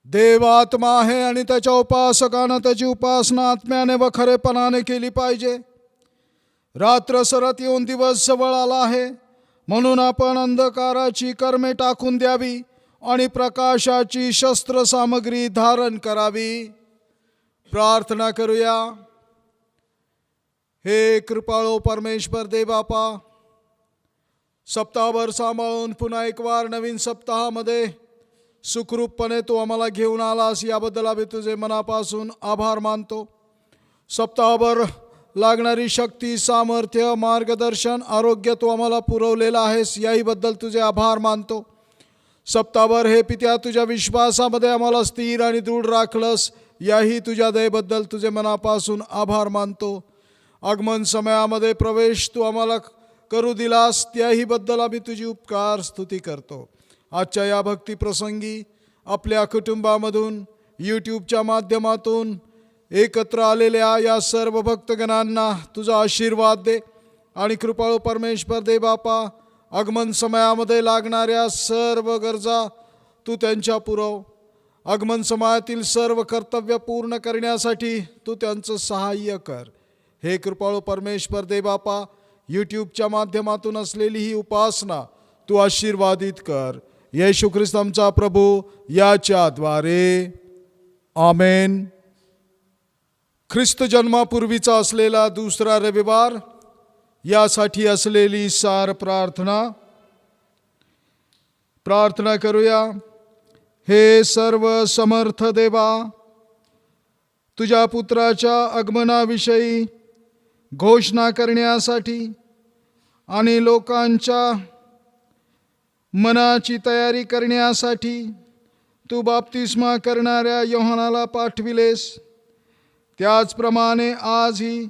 देव आत्मा आहे आणि त्याच्या उपासकानं त्याची उपासना आत्म्याने व खरेपणाने केली पाहिजे. रात्र सरत येऊन दिवस जवळ आला आहे, म्हणून आपण अंधकाराची कर्मे टाकून द्यावी आणि प्रकाशाची शस्त्रसामग्री धारण करावी. प्रार्थना करूया. हे कृपाळू परमेश्वर देवबापा, सप्ताहभर सांभाळून पुन्हा एक वार नवीन सप्ताहामध्ये सुखरूपपणे तू आम्हाला घेऊन आलास, याबद्दल आम्ही तुझे मनापासून आभार मानतो. सप्ताहभर लागणारी शक्ती, सामर्थ्य, मार्गदर्शन, आरोग्य तू आम्हाला पुरवलेलं आहेस, याहीबद्दल तुझे आभार मानतो. सप्ताहभर हे पित्या तुझ्या विश्वासामध्ये आम्हाला स्थिर आणि दृढ राखलंस, याही तुझ्या दयेबद्दल तुझे मनापासून आभार मानतो. आगमन समयामध्ये प्रवेश तू आम्हाला करू दिलास, त्याहीबद्दल आम्ही तुझी उपकार स्तुती करतो. आजच्या या भक्तिप्रसंगी आपल्या कुटुंबामधून, यूट्यूबच्या माध्यमातून एकत्र आलेल्या या सर्व भक्तगणांना तुझा आशीर्वाद दे. आणि कृपाळू परमेश्वर देवबापा, आगमन समयामध्ये लागणाऱ्या सर्व गरजा तू त्यांच्या पुरव. आगमन समयातील सर्व कर्तव्य पूर्ण करण्यासाठी तू त्यांचं सहाय्य कर. हे कृपाळू परमेश्वर देवबापा, यूट्यूबच्या माध्यमातून असलेली ही उपासना तू आशीर्वादित कर. येशू ख्रिस्त आमचा प्रभू याच्याद्वारे, आमेन. ख्रिस्त जन्मापूर्वीचा असलेला दुसरा रविवार, यासाठी असलेली सार प्रार्थना. प्रार्थना करूया. हे सर्व समर्थ देवा, तुझ्या पुत्राच्या आगमनाविषयी घोषणा करण्यासाठी आणि लोकांच्या मनाची तयारी करण्यासाठी तू बाप्तिस्मा करणाऱ्या योहानाला पाठविलेस, त्याचप्रमाणे आजही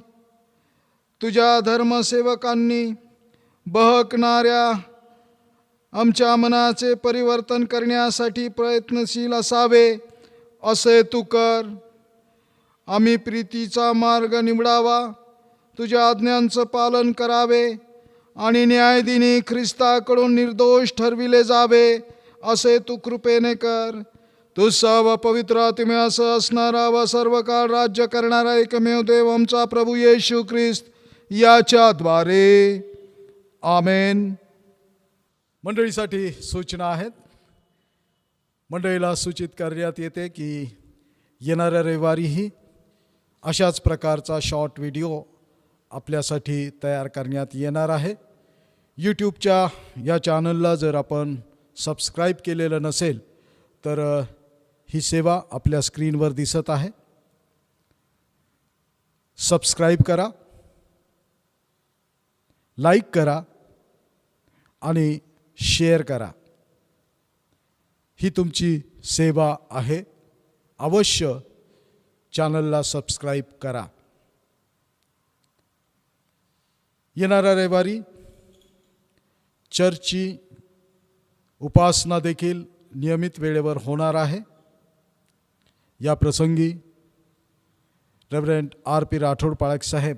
तुझ्या धर्मसेवकांनी बहकणाऱ्या आमच्या मनाचे परिवर्तन करण्यासाठी प्रयत्नशील असावे, असे तू कर. आम्ही प्रीतीचा मार्ग निवडावा, तुझ्या आज्ञांचं पालन करावे आणि न्यायदिनी ख्रिस्ताकडून निर्दोष ठरविले जावे, असे तू कृपेने कर. तू सर्व पवित्र, तुम्ही असं असणारा व सर्व काळ राज्य करणारा एकमेव देव आमचा प्रभू येशू ख्रिस्त याच्याद्वारे, आमेन. मंडळीसाठी सूचना आहेत. मंडळीला सूचित करण्यात येते की येणाऱ्या रविवारीही अशाच प्रकारचा शॉर्ट व्हिडिओ आपल्यासाठी तयार करण्यात येणार आहे. यूट्यूबच्या या चॅनलला जर आपण सबस्क्राईब केलेलं नसेल तर ही सेवा आपल्या स्क्रीनवर दिसत आहे. सबस्क्राईब करा, लाईक करा आणि शेअर करा. ही तुमची सेवा आहे. अवश्य चॅनलला सबस्क्राईब करा. येणाऱ्या रविवारी चर्चची उपासना देखील नियमित वेळेवर होणार आहे. या प्रसंगी रेव्हरंड R.P. राठोड पाळक साहेब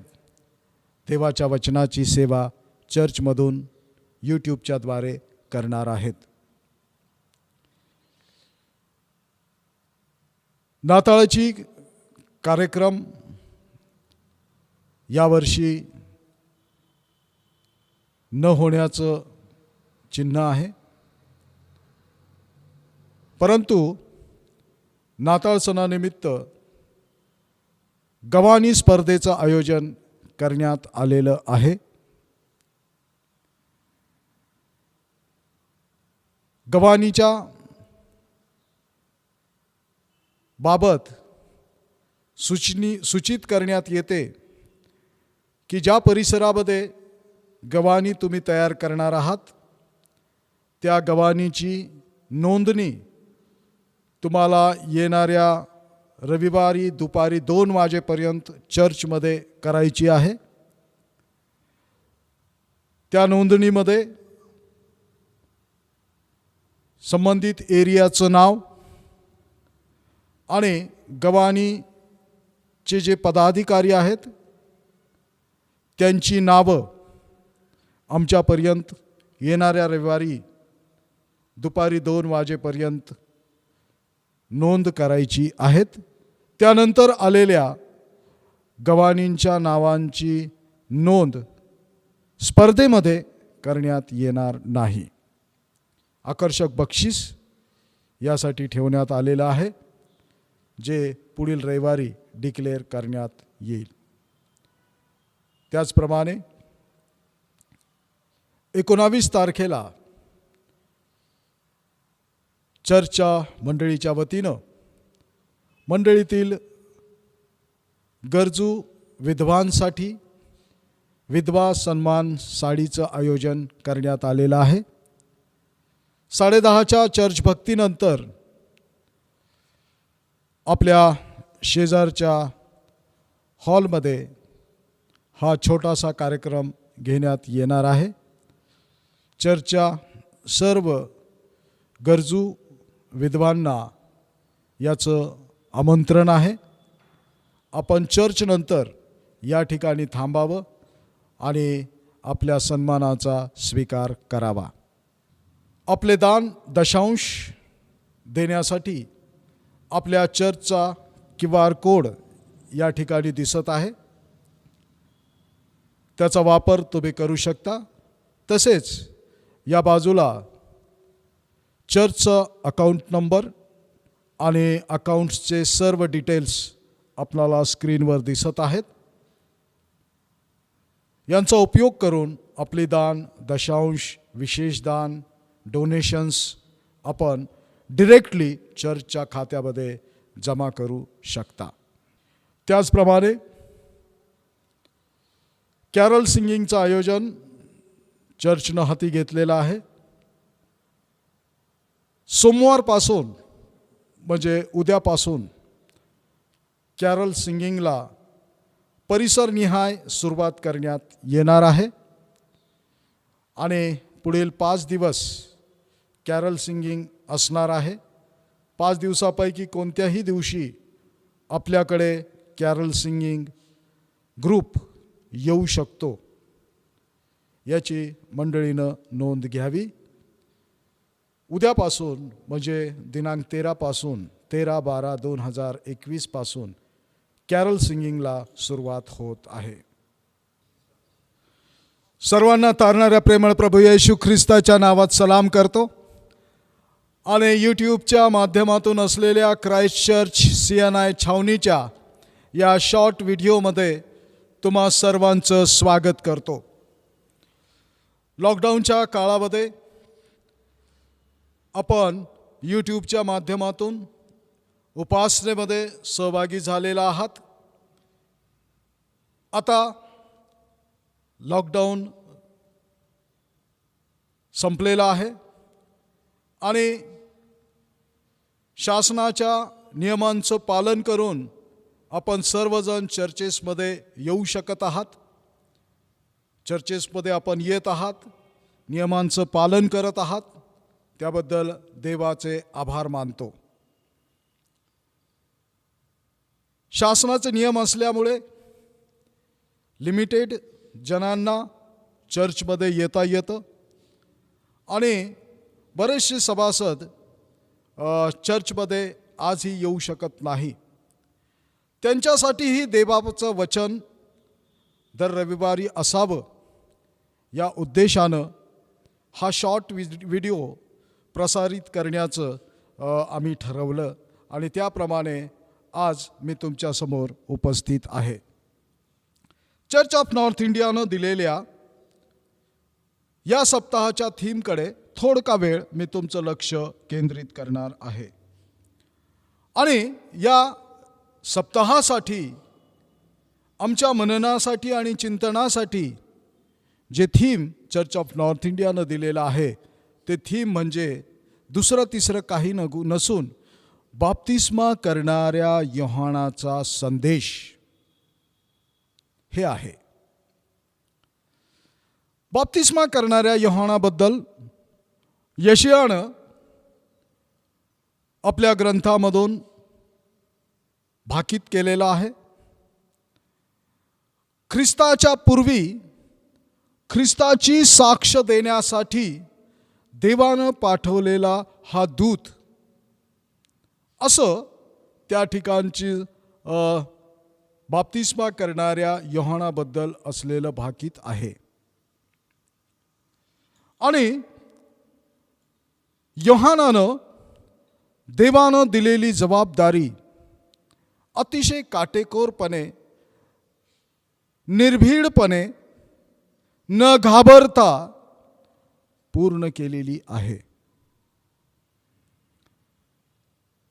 देवाच्या वचनाची सेवा चर्चमधून यूट्यूबच्या द्वारे करणार आहेत. नाताळाची कार्यक्रम यावर्षी न होण्याचं चिन्ह आहे, परंतु नाताळ सणानिमित्त गवानी स्पर्धेचं आयोजन करण्यात आलेलं आहे. गवानीच्या बाबत सूचित करण्यात येते की ज्या परिसरामध्ये गवानी तुम्ही तयार करणार आहात त्या गवानीची नोंदणी तुम्हाला येणाऱ्या रविवारी दुपारी 2 वाजेपर्यंत चर्चमध्ये करायची आहे. त्या नोंदणीमध्ये संबंधित एरियाचं नाव आणि गवानीचे जे पदाधिकारी आहेत त्यांची नावं आमच्यापर्यंत येणाऱ्या रविवारी दुपारी 2 वाजेपर्यंत नोंद करायची आहेत. त्यानंतर आलेल्या गवानींच्या नावांची नोंद स्पर्धेमध्ये करण्यात येणार नाही. आकर्षक बक्षीस यासाठी ठेवण्यात आलेलं आहे जे पुढील रविवारी डिक्लेअर करण्यात येईल. त्याचप्रमाणे 19 तारखेला चर्चच्या मंडळीच्या वतीनं मंडळीतील गरजू विधवांसाठी विधवा सन्मान साडीचं आयोजन करण्यात आलेलं आहे. 10:30च्या चर्च भक्तीनंतर आपल्या शेजारच्या हॉलमध्ये हा छोटासा कार्यक्रम घेण्यात येणार आहे. चर्चच्या सर्व गरजू विधवांना याचं आमंत्रण आहे. आपण चर्चनंतर या ठिकाणी थांबावं आणि आपल्या सन्मानाचा स्वीकार करावा. आपले दान दशांश देण्यासाठी आपल्या चर्चचा QR कोड या ठिकाणी दिसत आहे, त्याचा वापर तुम्ही करू शकता. तसेच या बाजूला चर्चचा अकाउंट नंबर आणि अकाउंट्सचे सर्व डिटेल्स आपल्याला स्क्रीनवर दिसत आहेत. यांचा उपयोग करून आपले दान दशांश विशेष दान डोनेशन्स आपण डिरेक्टली चर्चच्या खात्यामध्ये जमा करू शकता. त्याचप्रमाणे कॅरल सिंगिंगचं आयोजन चर्चनं हाती घेतलेलं आहे. सोमवारपासून म्हणजे उद्यापासून कॅरल सिंगिंगला परिसरनिहाय सुरुवात करण्यात येणार आहे आणि पुढील 5 दिवस कॅरल सिंगिंग असणार आहे. 5 दिवसापैकी कोणत्याही दिवशी आपल्याकडे कॅरल सिंगिंग ग्रुप येऊ शकतो, याची मंडळीनं नोंद घ्यावी. उद्यापासून म्हणजे दिनांक 13 पासून 13/12/2021 पासून कॅरल सिंगिंगला सुरुवात होत आहे. सर्वांना तारणाऱ्या प्रेमळ प्रभू येशू ख्रिस्ताच्या नावात सलाम करतो आणि यूट्यूबच्या माध्यमातून असलेल्या क्राइस्ट चर्च CNI छावणीच्या या शॉर्ट व्हिडिओमध्ये तुम्हा सर्वांचं स्वागत करतो. लॉकडाऊनच्या काळामध्ये आपण यूट्यूबच्या माध्यमातून उपासनेमध्ये सहभागी झालेला आहात. आता लॉकडाऊन संपलेला आहे आणि शासनाच्या नियमांचं पालन करून आपण सर्वजण चर्चेसमध्ये येऊ शकत आहात. चर्चेसमध्ये आपण येत आहात, नियमांचं पालन करत आहात, त्याबद्दल देवाचे आभार मानतो. शासनाचे नियम असल्यामुळे लिमिटेड जणांना चर्चमध्ये येता येतं आणि बरेचसे सभासद चर्चमध्ये आजही येऊ शकत नाही. त्यांच्यासाठीही देवाचं वचन दर रविवारी असावं या उद्देशानं हा शॉर्ट व्हिडिओ प्रसारित करण्याचं आम्ही ठरवलं आणि त्याप्रमाणे आज मी तुमच्यासमोर उपस्थित आहे. चर्च ऑफ नॉर्थ इंडियानं दिलेल्या या सप्ताहाच्या थीमकडे थोडका वेळ मी तुमचं लक्ष केंद्रित करणार आहे आणि या सप्ताहासाठी आमच्या मननासाठी आणि चिंतनासाठी जे थीम चर्च ऑफ नॉर्थ इंडियानं दिलेलं आहे ते थीम म्हणजे दुसरं तिसरं काही नसून बाप्तिस्मा करणाऱ्या योहानाचा संदेश हे आहे. बाप्तिस्मा करणाऱ्या योहानाबद्दल यशायानं आपल्या ग्रंथामधून भाकीत केलेला आहे. ख्रिस्ताच्या पूर्वी ख्रिस्ताची साक्ष देण्यासाठी देवानं पाठवलेला हा दूत असं त्या ठिकाणची बाप्तिस्मा करणाऱ्या योहानाबद्दल असलेलं भाकीत आहे. आणि योहानानं देवानं दिलेली जबाबदारी अतिशय काटेकोरपणे, निर्भीडपणे, न घाबरता पूर्ण केलेली आहे.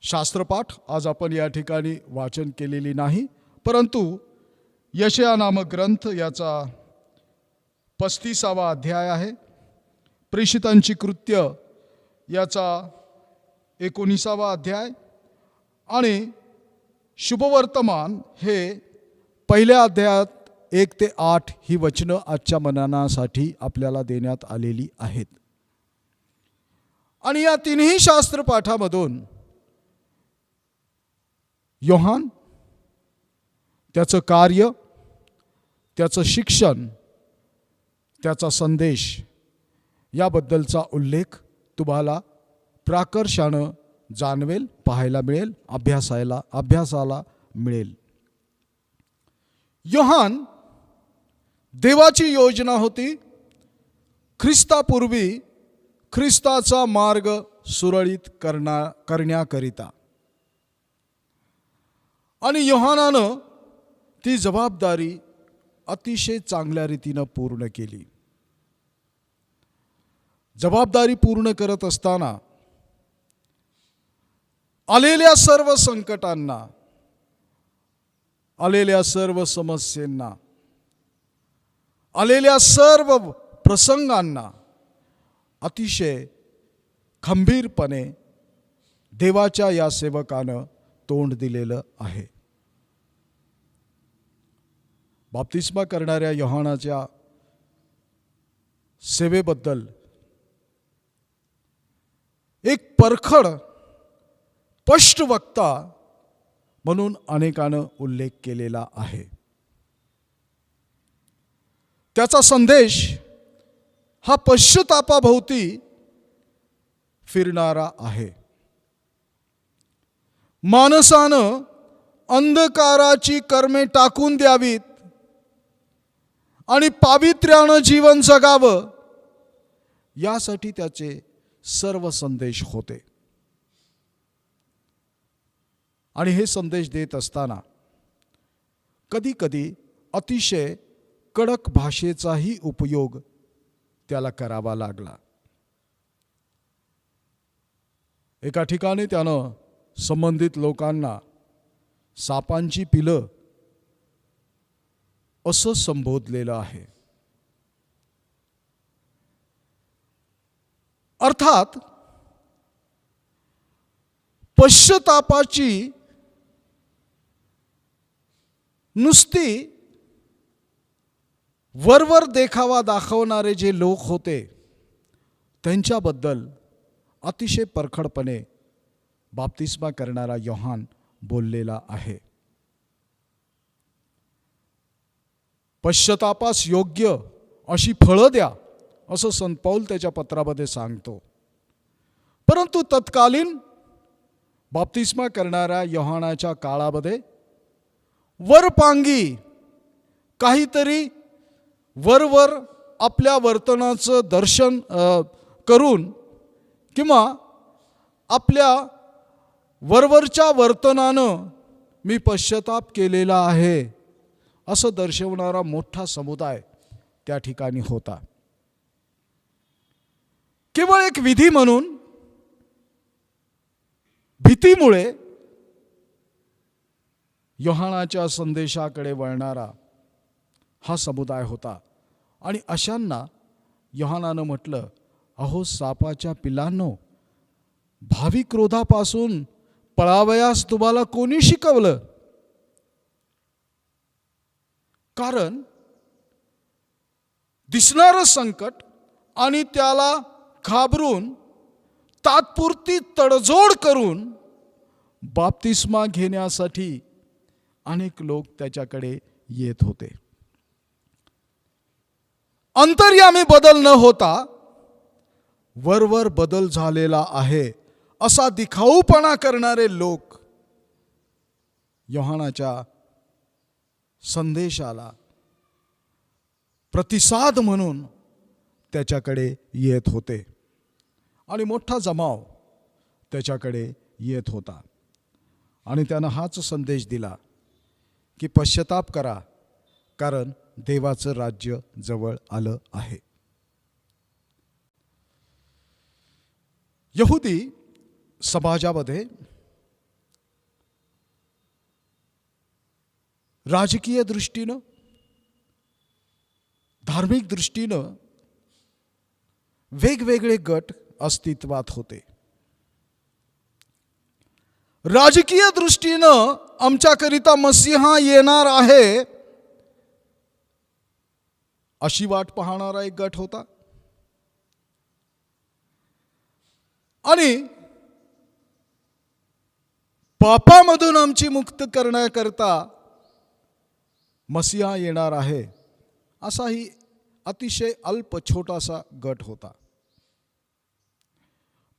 शास्त्रपाठ आज आपण या ठिकाणी वाचन केलेली नाही, परंतु यशाया नामक ग्रंथ याचा 35वा अध्याय आहे. प्रेषितांची कृत्य याचा 19वा अध्याय आणि शुभवर्तमान हे पहिल्या अध्यायात 1 ते 8 ही वचनं आजच्या मननासाठी आपल्याला देण्यात आलेली आहेत. आणि या तिन्ही शास्त्रपाठामधून योहान, त्याचं कार्य, त्याचं शिक्षण, त्याचा संदेश याबद्दलचा उल्लेख तुम्हाला प्राकर्षानं जाणवेल, पाहायला मिळेल, अभ्यासाला मिळेल. योहान देवाची योजना होती ख्रिस्तापूर्वी ख्रिस्ताचा मार्ग सुरळीत करण्याकरिता आणि योहानानं ती जबाबदारी अतिशय चांगल्या रीतीनं पूर्ण केली. जबाबदारी पूर्ण करत असताना आलेल्या सर्व संकटांना, आलेल्या सर्व समस्यांना, आलेल्या सर्व प्रसंगांना अतिशय खंबीरपणे देवाच्या या सेवकानं तोंड दिलेलं आहे. बाप्तिस्मा करणाऱ्या योहानाच्या सेवेबद्दल एक परखड स्पष्ट वक्ता म्हणून अनेकानं उल्लेख केलेला आहे. त्याचा संदेश हा पश्चातापाभोवती फिरणारा आहे. माणसानं अंधकाराची कर्मे टाकून द्यावीत आणि पावित्र्यानं जीवन जगावं यासाठी त्याचे सर्व संदेश होते. आणि हे संदेश देत असताना कधी कधी अतिशय कडक भाषेचाही उपयोग त्याला करावा लागला. एका ठिकाणी त्यानं संबंधित लोकांना सापांची पिलं असं संबोधलेलं आहे. अर्थात पश्चातापाची नुसती वरवर देखावा दाखवणारे जे लोक होते त्यांच्याबद्दल अतिशय परखडपणे बाप्तिस्मा करणारा योहान बोललेला आहे. पश्चातापास योग्य अशी फळं द्या असं संत पौल त्याच्या पत्रामध्ये सांगतो. परंतु तत्कालीन बाप्तिस्मा करणाऱ्या योहानाच्या काळामध्ये वरपांगी काहीतरी वरवर आपल्या वर्तनाचं दर्शन करून किंवा आपल्या वरवरच्या वर्तनानं मी पश्चाताप केलेला आहे असं दर्शवणारा मोठा समुदाय त्या ठिकाणी होता. केवळ एक विधी म्हणून भीतीमुळे योहानाच्या संदेशाकडे वळणारा हा समुदाय होता. आणि अशांना योहानानं म्हटलं, अहो सापाच्या पिलांनो, भावी क्रोधापासून पळावयास तुम्हाला कोणी शिकवलं? कारण दिसणारं संकट आणि त्याला घाबरून तात्पुरती तडजोड करून बाप्तिस्मा घेण्यासाठी अनेक लोक त्याच्याकडे येत होते. अंतर्यामी बदल न होता वरवर बदल झालेला आहे असा दिखाऊपणा करणारे लोक योहानाच्या संदेशाला प्रतिसाद म्हणून त्याच्याकडे येत होते. आणि मोठा जमाव त्याच्याकडे येत होता. आणि त्यानं हाच संदेश दिला की पश्चाताप करा, कारण देवाचं राज्य जवळ आलं आहे. यहुदी समाजामध्ये राजकीय दृष्टीनं, धार्मिक दृष्टीनं वेगवेगळे गट अस्तित्वात होते. राजकीय दृष्टीनं आमच्याकरिता मसीहा येणार आहे अशी वाट पाहणारा एक गट होता. आणि पापामधून आमची मुक्त करण्याकरता मसीहा येणार आहे असाही अतिशय अल्प छोटासा गट होता.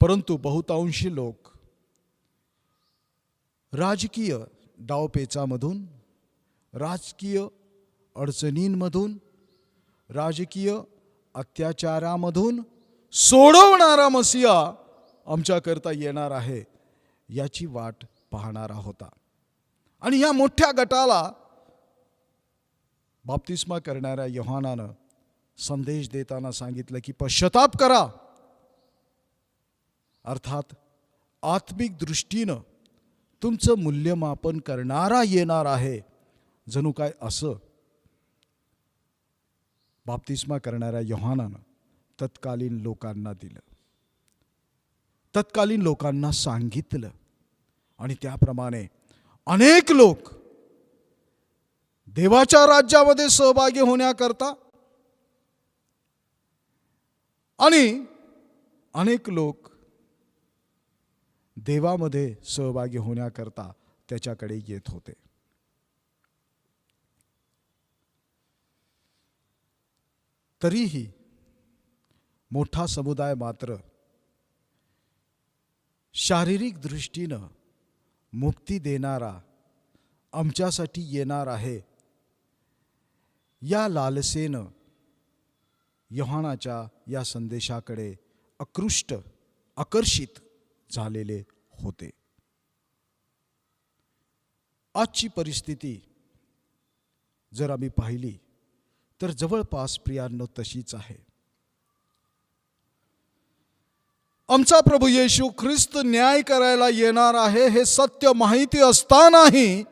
परंतु बहुतांशी लोक राजकीय डावपेचामधून, राजकीय अडचणींमधून, राजकीय अत्याचारामधून सोडवणारा मसीहा आमच्याकरता येणार आहे याची वाट पाहणारा होता. आणि या मोठ्या गटाला बाप्तिस्मा करणाऱ्या योहानानं संदेश देताना सांगितलं की पश्चाताप करा. अर्थात आत्मिक दृष्टीनं तुमचं मूल्यमापन करणारा येणार आहे, जणू काय असं बाप्तिस्मा करणाऱ्या योहानानं तत्कालीन लोकांना दिलं, तत्कालीन लोकांना सांगितलं. आणि त्याप्रमाणे अनेक लोक देवाच्या राज्यामध्ये सहभागी होण्याकरता आणि अनेक लोक देवामध्ये सहभागी होण्याकरता त्याच्याकडे येत होते. तरीही मोठा समुदाय मात्र शारीरिक दृष्टीनं मुक्ती देणारा आमच्यासाठी येणार आहे या लालसेनं योहानाच्या या संदेशाकडे आकर्षित झालेले होते. आजची परिस्थिती जर आम्ही पाहिली तर जवळपास प्रियांनो तशीच आहे. आमचा प्रभू येशू ख्रिस्त न्याय करायला येणार आहे हे सत्य माहिती असतानाही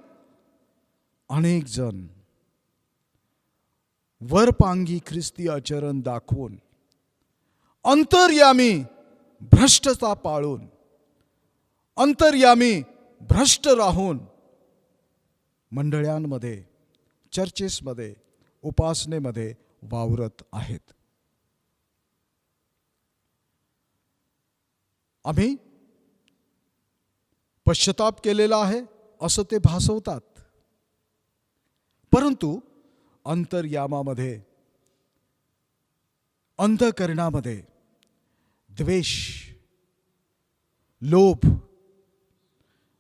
अनेक जण वरपांगी ख्रिस्ती आचरण दाखवून, अंतर्यामी भ्रष्टता पाळून, अंतर्यामी भ्रष्ट राहून मंडळांमध्ये, चर्चेसमध्ये, उपासनेमध्ये वावरत आहेत. आम्ही पश्चाताप केलेला आहे असं ते भासवतात, परंतु अंतर्यामामध्ये, अंतःकरणामध्ये द्वेष, लोभ,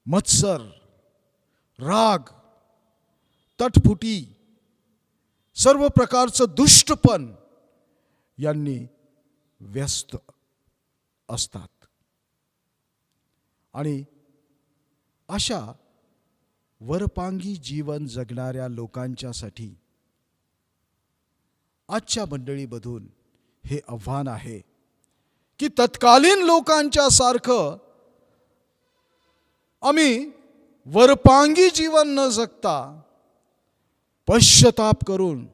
मत्सर, राग, तटफुटी, सर्व प्रकारचं दुष्टपण यांनी व्यस्त असतात. आणि अशा वरपांगी जीवन जगणाऱ्या लोकांच्यासाठी आजच्या मंडळीमधून हे आव्हान आहे की तत्कालीन लोकांच्या सारखं आम्ही वरपांगी जीवन न जगता पश्चाताप करून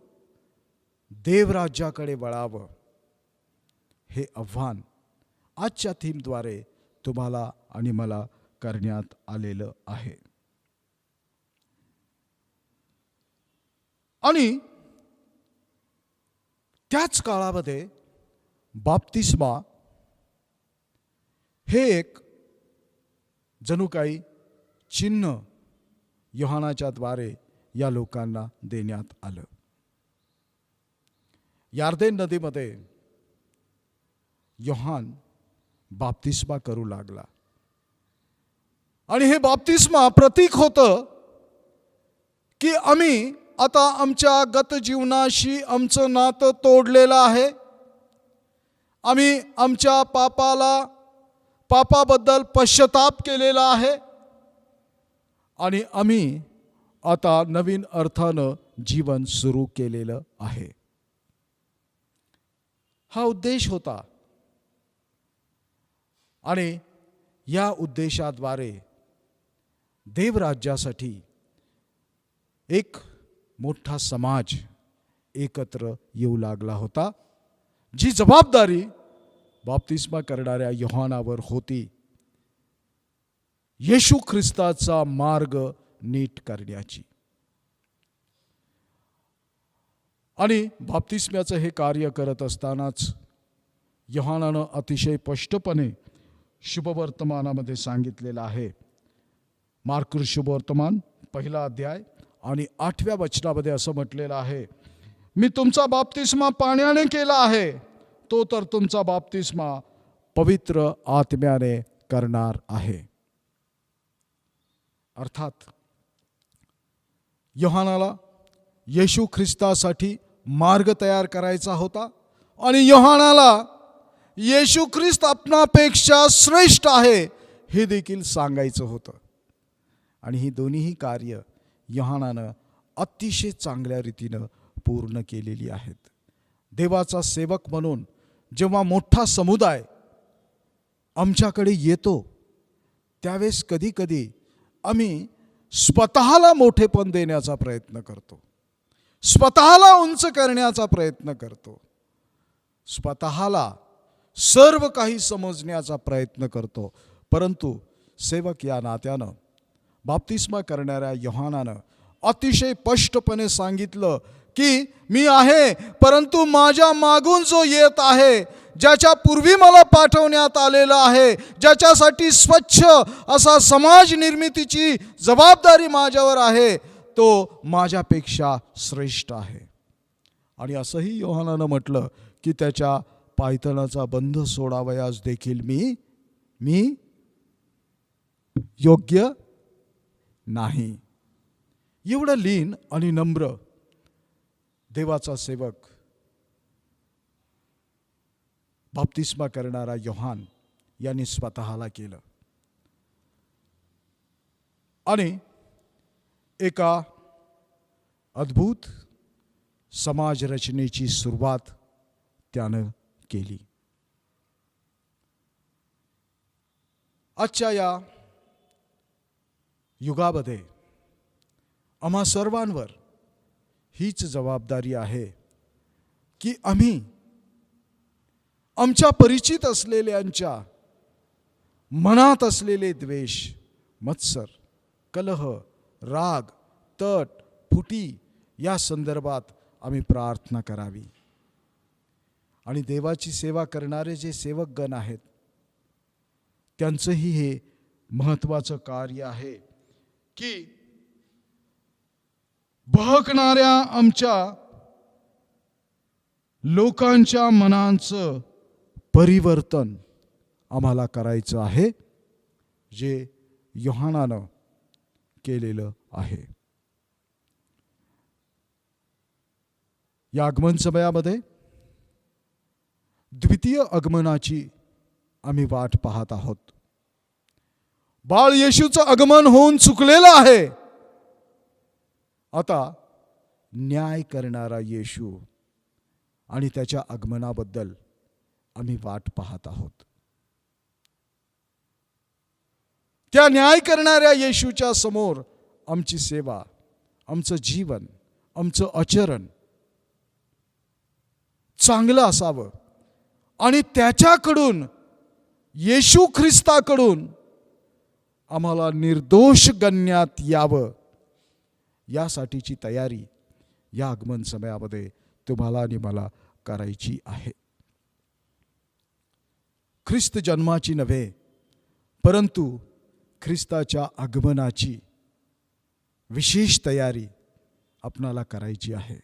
देवराज्याकडे वळावं. हे आव्हान आजच्या थीमद्वारे तुम्हाला आणि मला करण्यात आलेलं आहे. आणि त्याच काळामध्ये बाप्तिस्मा हे एक जणू काही चिन्ह योहानाच्या द्वारे या लोकांना देण्यात आलं. यार्देन नदीमध्ये योहान बाप्तिस्मा करू लागला आणि हे बाप्तिस्मा प्रतीक होतं की आम्ही आता आमच्या गत जीवनाशी आमचं नातं तोडलेलं आहे. आम्ही आमच्या पापाबद्दल पश्चाताप केलेला आहे आणि आम्ही आता नवीन अर्थानं जीवन सुरू केलेलं आहे. हा उद्देश होता आणि या उद्देशाद्वारे देवराज्यासाठी एक मोठा समाज एकत्र येऊ लागला होता, जी जबाबदारी बाप्तिस्मा करणाऱ्या योहानावर होती, येशू ख्रिस्ताचा मार्ग नीट करण्याची. आणि बाप्तिस्म्याचं हे कार्य करत असतानाच योहानानं अतिशय स्पष्टपणे शुभवर्तमानामध्ये सांगितलेलं आहे. मार्कुस शुभवर्तमान 1 अध्याय आणि 8व्या वचनामध्ये असं म्हटलेलं आहे, मी तुमचा बाप्तिस्मा पाण्याने केला आहे, तो तर तुमचा बाप्तिस्मा पवित्र आत्म्याने करणार आहे. अर्थात योहानाला येशू ख्रिस्तासाठी मार्ग तयार करायचा होता आणि योहानाला येशू ख्रिस्त आपणापेक्षा श्रेष्ठ आहे हे देखील सांगायचं होतं. आणि ही दोन्हीही कार्य योहानानं अतिशय चांगल्या रीतीनं पूर्ण केलेली आहेत. देवाचा सेवक म्हणून जेव्हा मोठा समुदाय आमच्याकडे येतो त्यावेळेस कधी कधी आम्ही स्वतःला मोठेपण देण्याचा प्रयत्न करतो, स्वतःला उंच करण्याचा प्रयत्न करतो, स्वतःला सर्व काही समजण्याचा प्रयत्न करतो. परंतु सेवक या नात्यानं बाप्तिस्मा करणाऱ्या योहानानं अतिशय स्पष्टपणे सांगितलं की मी आहे, परंतु माझ्या मागून जो येत आहे, ज्याच्या पूर्वी मला पाठवण्यात आलेलं आहे, ज्याच्यासाठी स्वच्छ असा समाज निर्मितीची जबाबदारी माझ्यावर आहे, तो माझ्यापेक्षा श्रेष्ठ आहे. आणि असंही योहानानं म्हटलं की त्याच्या पायथनाचा बंध सोडावयास देखील मी योग्य नाही. एवढं लीन आणि नम्र देवाचा सेवक बाप्तिस्मा करणारा योहान यांनी स्वतःला केलं. आणि एका अद्भुत समाज रचनेची सुरुवात त्यानं केली. आजच्या या युगामध्ये आम्हा सर्वांवर हीच जबाबदारी आहे की आम्ही आमच्या परिचित असलेल्यांच्या मनात असलेले द्वेष, मत्सर, कलह, राग, तट, फुटी या संदर्भात आम्ही प्रार्थना करावी. आणि देवाची सेवा करणारे जे सेवकगण आहेत त्यांचंही हे महत्त्वाचं कार्य आहे की बहकणाऱ्या आमच्या लोकांच्या मनांचं परिवर्तन आम्हाला करायचं आहे, जे योहानानं केलेलं आहे. या आगमन समयामध्ये द्वितीय आगमनाची आम्ही वाट पाहत आहोत. बाळ येशूचं आगमन होऊन चुकलेलं आहे. आता न्याय करणारा येशू आणि त्याच्या आगमनाबद्दल आम्ही वाट पाहत आहोत. त्या न्याय करणाऱ्या येशूच्या समोर आमची सेवा, आमचं जीवन, आमचं आचरण चांगलं असावं आणि त्याच्याकडून, येशू ख्रिस्ताकडून आम्हाला निर्दोष गणण्यात यावं, यासाठीची तयारी या आगमन समयामध्ये तुम्हाला आणि मला करायची आहे. ख्रिस्त जन्माची नव्हे, परंतु ख्रिस्ताच्या आगमनाची विशेष तयारी आपणाला करायची आहे.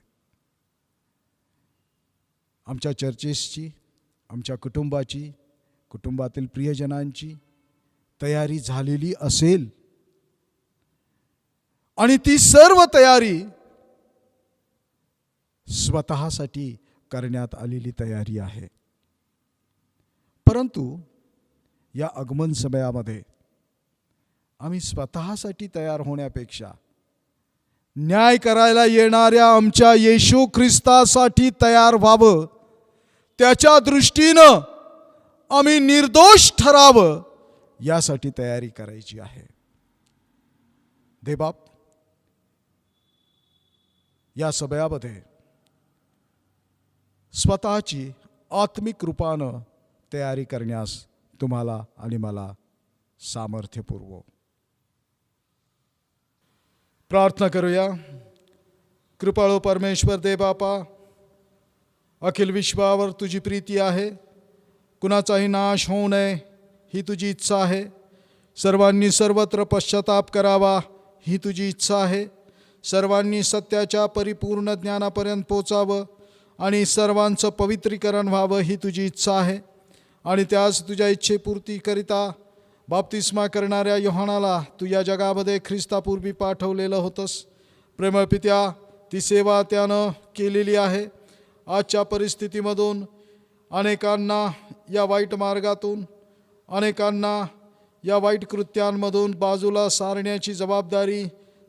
आमच्या चर्चेसची, आमच्या कुटुंबाची, कुटुंबातील प्रियजनांची तयारी झालेली असेल आणि ती सर्व तयारी स्वतःसाठी करण्यात आलेली तयारी आहे. परंतु या आगमन समयामध्ये आम्ही स्वतःसाठी तयार होण्यापेक्षा न्याय करायला येणाऱ्या आमच्या येशू ख्रिस्तासाठी तयार व्हावं, त्याच्या दृष्टीनं आम्ही निर्दोष ठरावं, यासाठी तयारी करायची आहे. देवबाप, या समयामध्ये स्वतःची आत्मिक रूपानं तयारी करण्यास तुम्हाला आणि मला सामर्थ्य पुरवो. प्रार्थना करूया. कृपाळू परमेश्वर देवबापा, अखिल विश्वावर तुझी प्रीती आहे, कुणाचाही नाश होऊ नये ही तुझी इच्छा आहे. सर्वांनी सर्वत्र पश्चाताप करावा ही तुझी इच्छा आहे. सर्वांनी सत्याच्या परिपूर्ण ज्ञानापर्यंत पोचावं आणि सर्वांचं पवित्रीकरण व्हावं ही तुझी इच्छा आहे. आणि त्याच तुझ्या इच्छेपूर्तीकरिता बाप्तिस्मा करणाऱ्या योहानाला तू या जगामध्ये ख्रिस्तापूर्वी पाठवलेलं होतंस. प्रेमळ पित्या, ती सेवा त्यानं केलेली आहे. आजच्या परिस्थितीमधून अनेकांना या वाईट मार्गातून, अनेकांना या वाईट कृत्यांमधून बाजूला सारण्याची जबाबदारी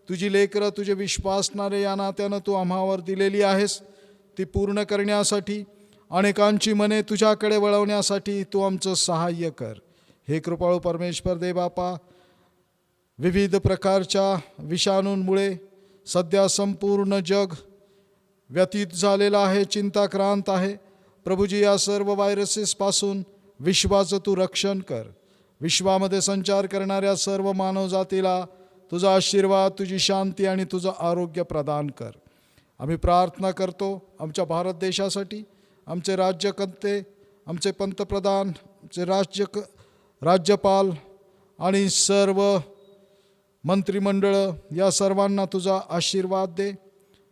तुझी लेकरं, तुझे विश्वासणारे या नात्यानं तू आम्हावर दिलेली आहेस. ती पूर्ण करण्यासाठी, अनेकांची मने तुझ्याकडे वळवण्यासाठी तू आमचं सहाय्य कर. हे कृपाळू परमेश्वर देवबापा, विविध प्रकारच्या विषाणूंमुळे सध्या संपूर्ण जग व्यतीत झालेलं आहे, चिंताक्रांत आहे. प्रभुजी, या सर्व व्हायरसेसपासून विश्वाचं तू रक्षण कर. विश्वामध्ये संचार करणाऱ्या सर्व मानवजातीला तुझा आशीर्वाद, तुझी शांती आणि तुझं आरोग्य प्रदान कर. आम्ही प्रार्थना करतो आमच्या भारत देशासाठी, आमचे राज्यकर्ते, आमचे पंतप्रधान, आमचे राज्यपाल आणि सर्व मंत्रिमंडळ, या सर्वांना तुझा आशीर्वाद दे.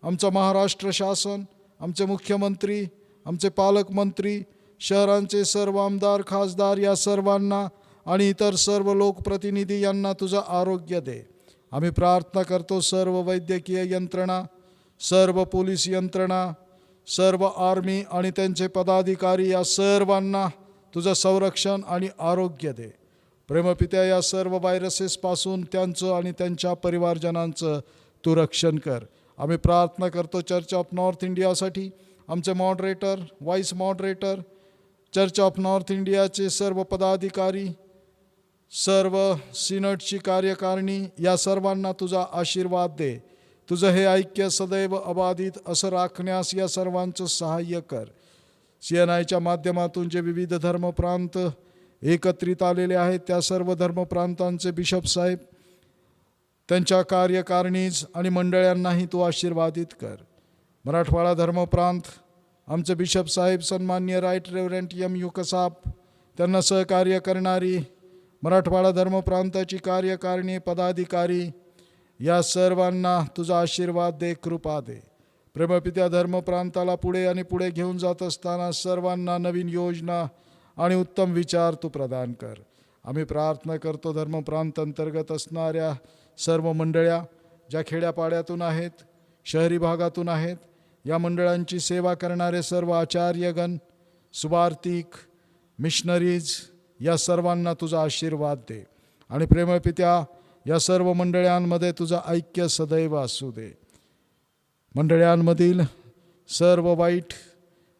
आमचं महाराष्ट्र शासन, आमचे मुख्यमंत्री, आमचे पालकमंत्री, शहरांचे सर्व आमदार, खासदार, या सर्वांना आणि इतर सर्व लोकप्रतिनिधी यांना तुझं आरोग्य दे. आम्ही प्रार्थना करतो सर्व वैद्यकीय यंत्रणा, सर्व पोलीस यंत्रणा, सर्व आर्मी आणि त्यांचे पदाधिकारी, या सर्वांना तुझं संरक्षण आणि आरोग्य दे. प्रेमपित्या, या सर्व व्हायरसेसपासून त्यांचं आणि त्यांच्या परिवारजनांचं तू रक्षण कर. आम्ही प्रार्थना करतो चर्च ऑफ नॉर्थ इंडियासाठी, आमचे moderator, vice moderator, church of north इंडियाचे सर्व पदाधिकारी, सर्व सिनडची कार्यकारिणी, या सर्वांना तुझा आशीर्वाद दे. तुझं हे ऐक्य सदैव अबाधित असं राखण्यास या सर्वांचं सहाय्य कर. CNIच्या माध्यमातून जे विविध धर्मप्रांत एकत्रित आलेले आहेत त्या सर्व धर्मप्रांतांचे बिशप साहेब, त्यांच्या कार्यकारिणीज आणि मंडळांनाही तू आशीर्वादित कर. मराठवाडा धर्मप्रांत, आमचे बिशप साहेब सन्मान्य राईट रेव्हरंट M.U. कसाब, त्यांना सहकार्य करणारी मराठवाडा धर्मप्रांताची कार्यकारिणी पदाधिकारी, या सर्वांना तुझा आशीर्वाद दे, कृपा दे. प्रेमपित्या धर्मप्रांताला पुढे आणि पुढे घेऊन जात असताना सर्वांना नवीन योजना आणि उत्तम विचार तू प्रदान कर. आम्ही प्रार्थना करतो धर्मप्रांत अंतर्गत असणाऱ्या सर्व मंडळ्या ज्या खेड्यापाड्यातून आहेत, शहरी भागातून आहेत, या मंडळांची सेवा करणारे सर्व आचार्यगण, सुवार्तिक, मिशनरीज, या सर्वांना तुझा आशीर्वाद दे. आणि प्रेमपित्या या सर्व मंडळांमध्ये तुझं ऐक्य सदैव असू दे. मंडळांमधील सर्व वाईट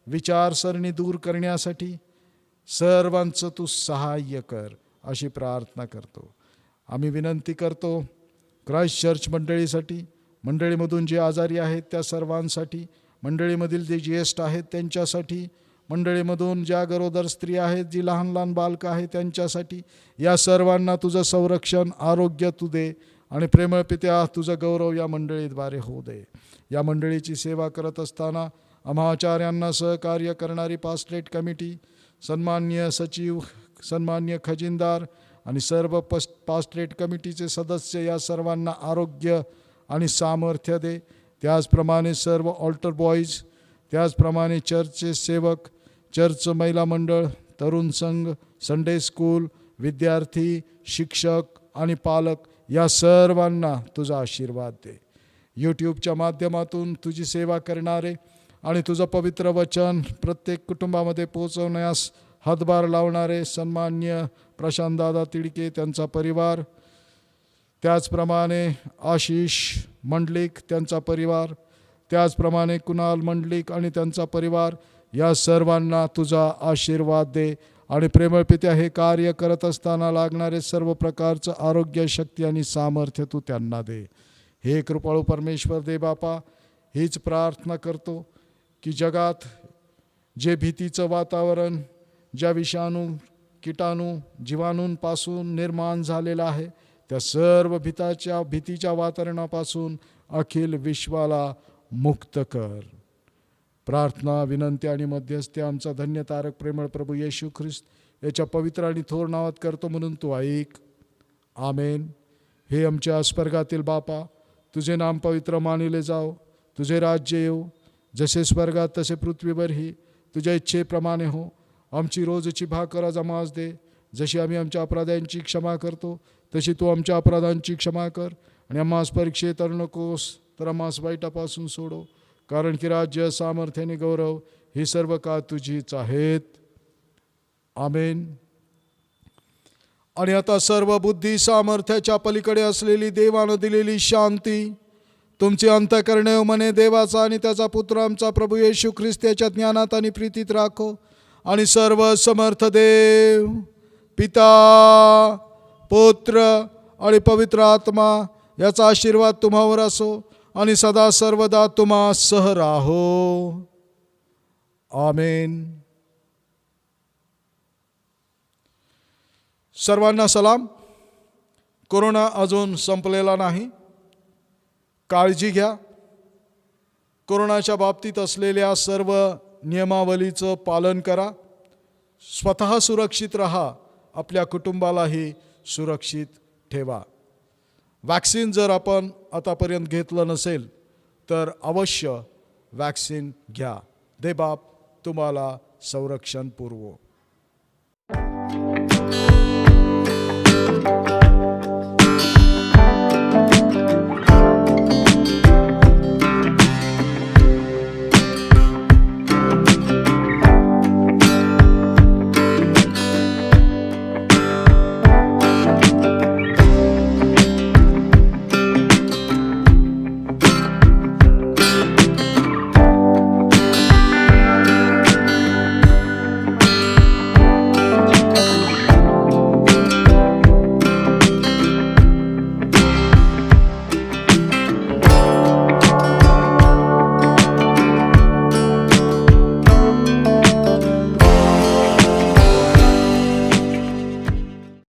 विचारसरणी दूर करण्यासाठी सर्वांचं तू सहाय्य कर अशी प्रार्थना करतो. आम्ही विनंती करतो क्राइस्ट चर्च मंडळीसाठी, मंडळीमधून जे आजारी आहेत त्या सर्वांसाठी, मंडळीमधील जे ज्येष्ठ आहेत त्यांच्यासाठी, मंडळीमधून ज्या गरोदर स्त्री आहेत, जी लहान लहान बालकं आहेत त्यांच्यासाठी, या सर्वांना तुझं संरक्षण, आरोग्य तू दे. आणि प्रेमळ पित्या तुझं गौरव या मंडळीद्वारे होऊ दे. या मंडळीची सेवा करत असताना आम्हा आचार्यांना सहकार्य करणारी पास्टरेट कमिटी, सन्मान्य सचिव, सन्मान्य खजिनदार आणि सर्व पास्टरेट कमिटीचे सदस्य, या सर्वांना आरोग्य आणि सामर्थ्य दे. त्याचप्रमाणे सर्व ऑल्टर बॉईज, त्याचप्रमाणे चर्चचे सेवक, चर्च महिला मंडळ, तरुण संघ, संडे स्कूल, विद्यार्थी, शिक्षक आणि पालक, या सर्वांना तुझा आशीर्वाद दे. यूट्यूबच्या माध्यमातून तुझी सेवा करणारे आणि तुझं पवित्र वचन प्रत्येक कुटुंबामध्ये पोहोचवण्यास हातभार लावणारे सन्मान्य प्रशांतदादा तिडके, त्यांचा परिवार, त्याचप्रमाणे आशिष मंडलिक, त्यांचा परिवार, त्याचप्रमाणे कुणाल मंडलिक आणि त्यांचा परिवार, या सर्वांना तुझा आशीर्वाद दे. आणि प्रेमळ पित्या हे कार्य करत असताना लागणारे सर्व प्रकारचं आरोग्य, शक्ती आणि सामर्थ्य तू त्यांना दे. हे कृपाळू परमेश्वर दे बापा, हीच प्रार्थना करतो की जगात जे भीतीचं वातावरण, ज्या विषाणू, किटाणू, जीवाणूंपासून निर्माण झालेलं आहे, त्या सर्व भीतीच्या वातावरणापासून अखिल विश्वाला मुक्त कर. प्रार्थना, विनंती आणि मध्यस्थी आमचा धन्य तारक प्रेमळ प्रभू येशू ख्रिस्त याच्या पवित्र आणि थोर नावात करतो म्हणून तू ऐक. आमेन. हे आमच्या स्वर्गातील बापा, तुझे नाम पवित्र मानिले जाओ, तुझे राज्य येऊ, जसे स्वर्गात तसे पृथ्वीवरही तुझ्या इच्छेप्रमाणे हो. आमची रोजची भाकर आज आम्हास दे, जशी आम्ही आमच्या अपराधांची क्षमा करतो तशी तू आमच्या अपराधांची क्षमा कर. आणि आम्हास परीक्षेत आणू नकोस, तर आम्हास वाईटापासून सोडो, कारण की राज्य, सामर्थ्याने गौरव ही सर्व का तुझीच आहेत. आमेन. आणि आता सर्व बुद्धी सामर्थ्याच्या पलीकडे असलेली देवानं दिलेली शांती तुमची अंतःकरणे व मने देवाचा आणि त्याचा पुत्र आमचा प्रभू येशू ख्रिस्त याच्या ज्ञानात आणि प्रीतीत राखो. आणि सर्व समर्थ देव, पिता, पुत्र आणि पवित्र आत्मा याचा आशीर्वाद तुम्हावर असो आणि सदा सर्वदा तुम्हा सह राहो. आमेन. सर्वांना सलाम. कोरोना अजून संपलेला नाही, काळजी घ्या. कोरोनाच्या बाबतीत असलेल्या सर्व नियमावलीचं पालन करा. स्वतः सुरक्षित राहा, आपल्या कुटुंबालाही सुरक्षित ठेवा. वॅक्सिन जर आपण आतापर्यंत घेतलं नसेल तर अवश्य वॅक्सिन घ्या. देव बाप तुम्हाला संरक्षण पुरवो.